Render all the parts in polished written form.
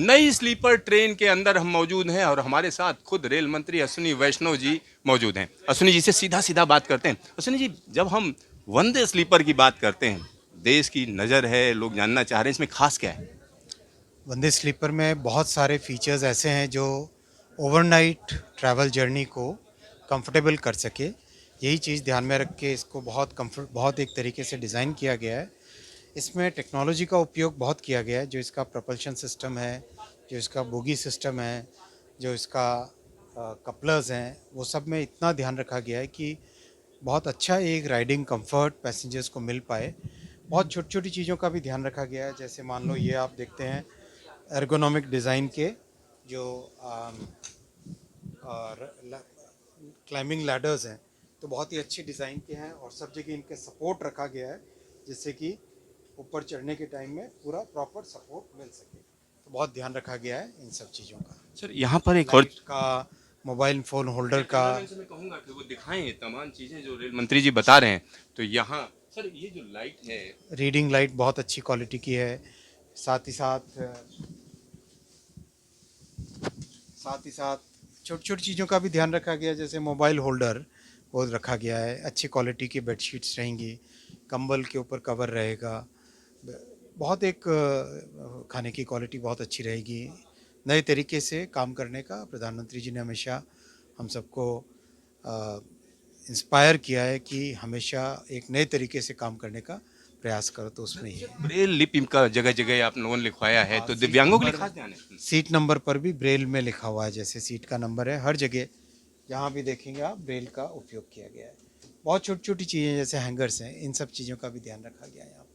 नई sleeper train के अंदर हम मौजूद हैं और हमारे साथ खुद रेल मंत्री अश्विनी वैष्णव जी मौजूद हैं। अश्विनी जी से सीधा सीधा बात करते हैं। अश्विनी जी, जब हम वंदे स्लीपर की बात करते हैं, देश की नज़र है, लोग जानना चाह रहे हैं इसमें खास क्या है? वंदे स्लीपर में बहुत सारे फीचर्स ऐसे हैं जो ओवरनाइट ट्रैवल जर्नी को कंफर्टेबल कर सके। यही चीज़ ध्यान में रख के इसको बहुत एक तरीके से डिज़ाइन किया गया है। इसमें टेक्नोलॉजी का उपयोग बहुत किया गया है। जो इसका प्रपल्शन सिस्टम है, जो इसका बोगी सिस्टम है, जो इसका कपलर्स हैं, वो सब में इतना ध्यान रखा गया है कि बहुत अच्छा एक राइडिंग कंफर्ट पैसेंजर्स को मिल पाए। बहुत छोटी छोटी चीज़ों का भी ध्यान रखा गया है। जैसे मान लो ये आप देखते हैं एर्गोनॉमिक डिज़ाइन के जो क्लाइंबिंग लैडर्स हैं, तो बहुत ही अच्छी डिज़ाइन के हैं और सब जगह इनके सपोर्ट रखा गया है, जिससे कि ऊपर चढ़ने के टाइम में पूरा प्रॉपर सपोर्ट मिल सके। तो बहुत ध्यान रखा गया है इन सब चीज़ों का, सर, यहाँ पर एक और लाइट का, मोबाइल फ़ोन होल्डर का। कैमरामैन से मैं कहूँगा कि वो दिखाएं ये तमाम चीज़ें जो रेल मंत्री जी बता रहे हैं। तो यहाँ सर ये जो लाइट है, रीडिंग लाइट बहुत अच्छी क्वालिटी की है। साथ ही साथ साथ ही साथ छोटी छोटी चीज़ों का भी ध्यान रखा गया है। जैसे मोबाइल होल्डर वो रखा गया है, अच्छी क्वालिटी की बेडशीट्स रहेंगी, कंबल के ऊपर कवर रहेगा। बहुत एक खाने की क्वालिटी बहुत अच्छी रहेगी। नए तरीके से काम करने का प्रधानमंत्री जी ने हमेशा हम सबको इंस्पायर किया है कि हमेशा एक नए तरीके से काम करने का प्रयास करो, तो उसमें ही है। ब्रेल लिपि का जगह जगह आप लोगों ने लिखवाया है, तो दिव्यांगों के लिए खास ध्यान है। सीट नंबर पर भी ब्रेल में लिखा हुआ है। जैसे सीट का नंबर है, हर जगह जहाँ भी देखेंगे आप ब्रेल का उपयोग किया गया है। बहुत छोटी छोटी चीज़ें जैसे हैंगर्स हैं, इन सब चीज़ों का भी ध्यान रखा गया है। यहाँ पर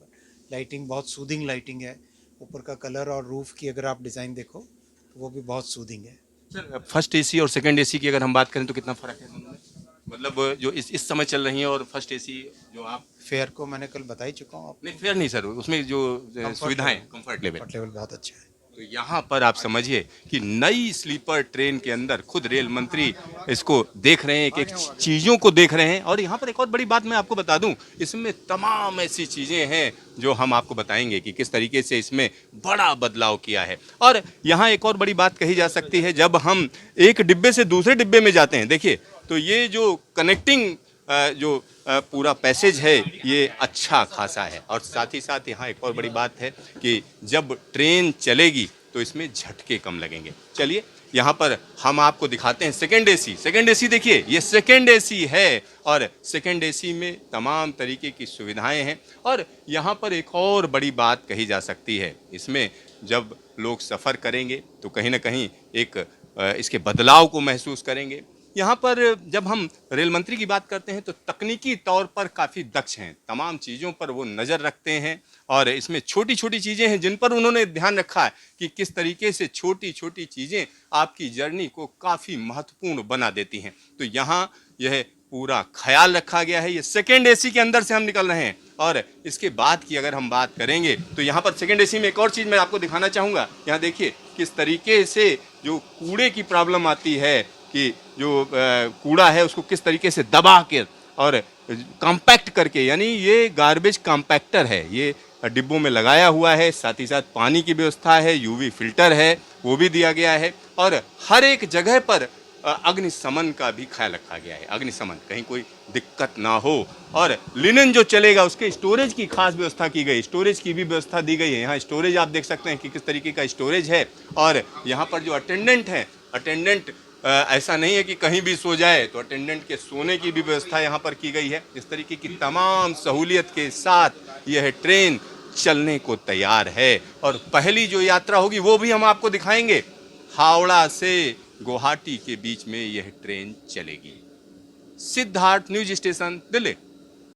लाइटिंग बहुत सूदिंग लाइटिंग है। ऊपर का कलर और रूफ की अगर आप डिज़ाइन देखो तो वो भी बहुत सूदिंग है। सर, फर्स्ट एसी और सेकंड एसी की अगर हम बात करें तो कितना फर्क है दोनों में? मतलब जो इस समय चल रही है और फर्स्ट एसी जो आप, फेयर को मैंने कल बता ही चुका हूँ नहीं आपको। फेयर नहीं सर, उसमें जो कंफर्ट सुविधाएं, level, comfort level. Comfort level बहुत अच्छा है। तो यहाँ पर आप समझिए कि नई स्लीपर ट्रेन के अंदर खुद रेल मंत्री इसको देख रहे हैं, एक एक चीज़ों को देख रहे हैं। और यहाँ पर एक और बड़ी बात मैं आपको बता दूं, इसमें तमाम ऐसी चीज़ें हैं जो हम आपको बताएंगे कि किस तरीके से इसमें बड़ा बदलाव किया है। और यहाँ एक और बड़ी बात कही जा सकती है, जब हम एक डिब्बे से दूसरे डिब्बे में जाते हैं, देखिए तो ये जो कनेक्टिंग जो पूरा पैसेज है ये अच्छा खासा है। और साथ ही साथ यहाँ एक और बड़ी बात है कि जब ट्रेन चलेगी तो इसमें झटके कम लगेंगे। चलिए यहाँ पर हम आपको दिखाते हैं सेकेंड एसी। सेकेंड एसी देखिए, ये सेकेंड एसी है और सेकेंड एसी में तमाम तरीके की सुविधाएं हैं। और यहाँ पर एक और बड़ी बात कही जा सकती है, इसमें जब लोग सफ़र करेंगे तो कहीं ना कहीं एक इसके बदलाव को महसूस करेंगे। यहाँ पर जब हम रेल मंत्री की बात करते हैं तो तकनीकी तौर पर काफ़ी दक्ष हैं, तमाम चीज़ों पर वो नज़र रखते हैं। और इसमें छोटी छोटी चीज़ें हैं जिन पर उन्होंने ध्यान रखा है कि किस तरीके से छोटी छोटी चीज़ें आपकी जर्नी को काफ़ी महत्वपूर्ण बना देती हैं। तो यहाँ यह पूरा ख्याल रखा गया है। ये सेकेंड एसी के अंदर से हम निकल रहे हैं। और इसके बाद की अगर हम बात करेंगे तो यहाँ पर सेकेंड एसी में एक और चीज़ मैं आपको दिखाना चाहूँगा। यहाँ देखिए किस तरीके से जो कूड़े की प्रॉब्लम आती है कि जो कूड़ा है उसको किस तरीके से दबा के और कॉम्पैक्ट करके, यानी ये गार्बेज कॉम्पैक्टर है, ये डिब्बों में लगाया हुआ है। साथ ही साथ पानी की व्यवस्था है, यूवी फिल्टर है, वो भी दिया गया है। और हर एक जगह पर अग्निशमन का भी ख्याल रखा गया है, अग्निशमन कहीं कोई दिक्कत ना हो। और लिनन जो चलेगा उसके स्टोरेज की खास व्यवस्था की गई, स्टोरेज की भी व्यवस्था दी गई है। यहाँ स्टोरेज आप देख सकते हैं कि किस तरीके का स्टोरेज है। और यहाँ पर जो अटेंडेंट हैं, अटेंडेंट ऐसा नहीं है कि कहीं भी सो जाए, तो अटेंडेंट के सोने की भी व्यवस्था यहाँ पर की गई है। इस तरीके की तमाम सहूलियत के साथ यह ट्रेन चलने को तैयार है। और पहली जो यात्रा होगी वो भी हम आपको दिखाएंगे। हावड़ा से गुवाहाटी के बीच में यह ट्रेन चलेगी। Siddharth, news station, Delhi.